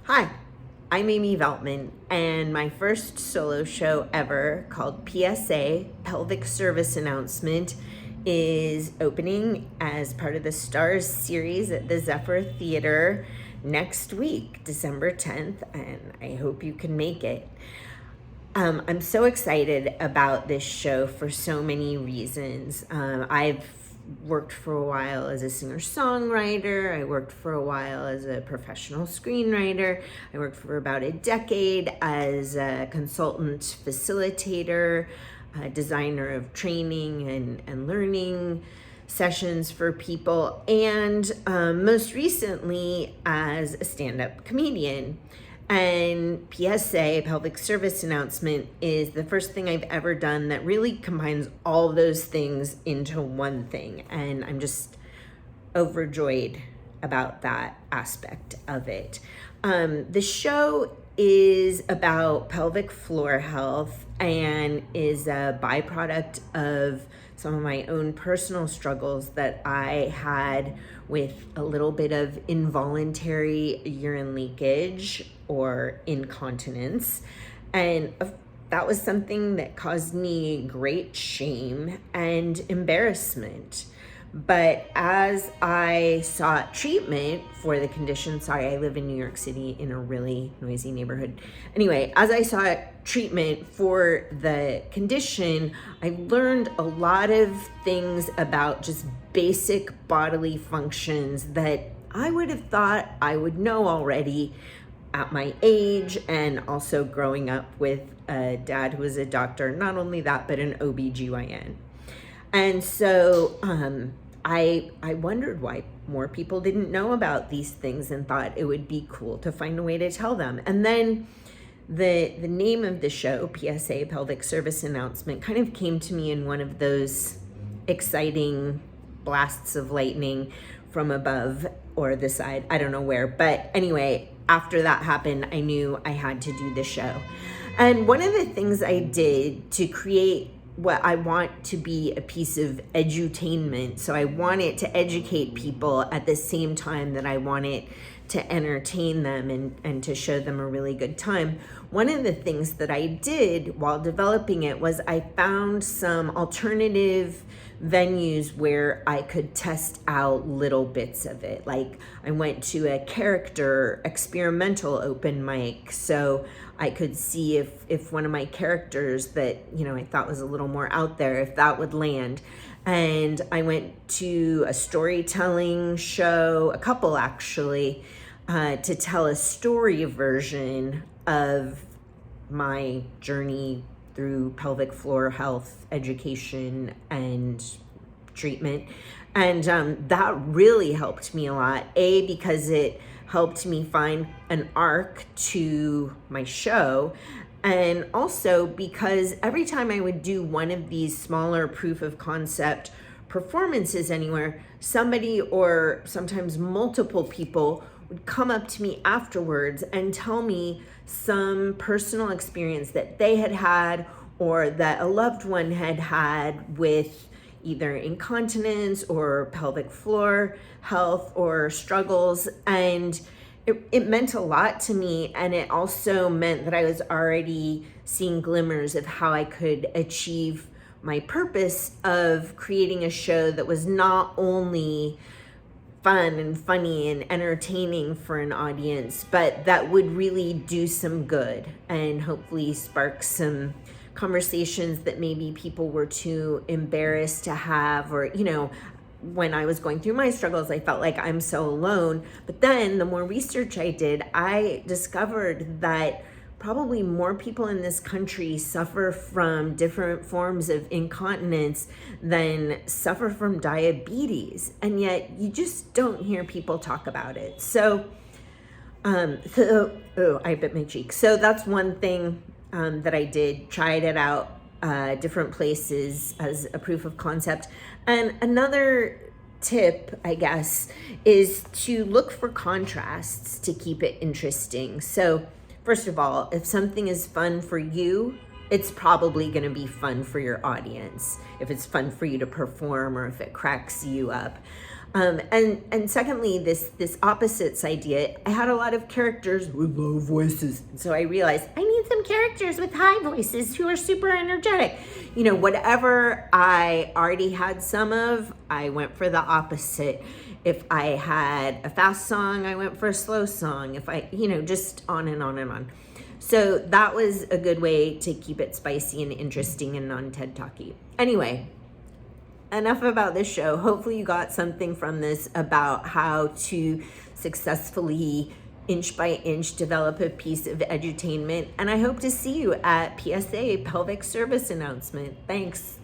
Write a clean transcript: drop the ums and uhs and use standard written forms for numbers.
Hi, I'm Amy Veltman, and my first solo show ever, called PSA, Pelvic Service Announcement, is opening as part of the Stars series at the Zephyr Theater next week, December 10th, and I hope you can make it. I'm so excited about this show for so many reasons. I've worked for a while as a singer-songwriter. I worked for a while as a professional screenwriter. I worked for about a decade as a consultant facilitator, a designer of training and learning sessions for people, and most recently as a stand-up comedian. And PSA, Pelvic Service Announcement, is the first thing I've ever done that really combines all those things into one thing. And I'm just overjoyed about that aspect of it. The show is about pelvic floor health and is a byproduct of some of my own personal struggles that I had with a little bit of involuntary urine leakage or incontinence. And that was something that caused me great shame and embarrassment. But as I sought treatment for the condition, sorry, I live in New York City in a really noisy neighborhood. Anyway, as I sought treatment for the condition, I learned a lot of things about just basic bodily functions that I would have thought I would know already at my age, and also growing up with a dad who was a doctor, not only that, but an OBGYN. And so I wondered why more people didn't know about these things and thought it would be cool to find a way to tell them. And then the name of the show, PSA, Pelvic Service Announcement, kind of came to me in one of those exciting blasts of lightning from above or the side, I don't know where. But anyway, after that happened, I knew I had to do the show. And one of the things I did to create what I want to be a piece of edutainment, so I want it to educate people at the same time that I want it to entertain them and to show them a really good time. One of the things that I did while developing it was I found some alternative venues where I could test out little bits of it. Like I went to a character experimental open mic, so I could see if one of my characters that, I thought was a little more out there, if that would land. And I went to a storytelling show, a couple actually, to tell a story version of my journey through pelvic floor health education and treatment. And that really helped me a lot. A, because it helped me find an arc to my show. And also because every time I would do one of these smaller proof of concept performances anywhere, somebody or sometimes multiple people would come up to me afterwards and tell me some personal experience that they had had or that a loved one had had with either incontinence or pelvic floor health or struggles. And it meant a lot to me. And it also meant that I was already seeing glimmers of how I could achieve my purpose of creating a show that was not only fun and funny and entertaining for an audience, but that would really do some good and hopefully spark some conversations that maybe people were too embarrassed to have. Or, when I was going through my struggles, I felt like I'm so alone. But then the more research I did, I discovered that probably more people in this country suffer from different forms of incontinence than suffer from diabetes. And yet you just don't hear people talk about it. So, I bit my cheek. So that's one thing that I did, tried it out different places as a proof of concept. And another tip, I guess, is to look for contrasts to keep it interesting. So first of all, if something is fun for you, it's probably going to be fun for your audience. If it's fun for you to perform or if it cracks you up. And secondly, this opposites idea. I had a lot of characters with low voices, so I realized I need some characters with high voices who are super energetic. You know, whatever I already had some of, I went for the opposite. If I had a fast song, I went for a slow song. If I, you know, just on and on and on. So that was a good way to keep it spicy and interesting and non-TED Talky. Anyway, enough about this show. Hopefully you got something from this about how to successfully inch by inch develop a piece of edutainment. And I hope to see you at PSA Pelvic Service Announcement. Thanks.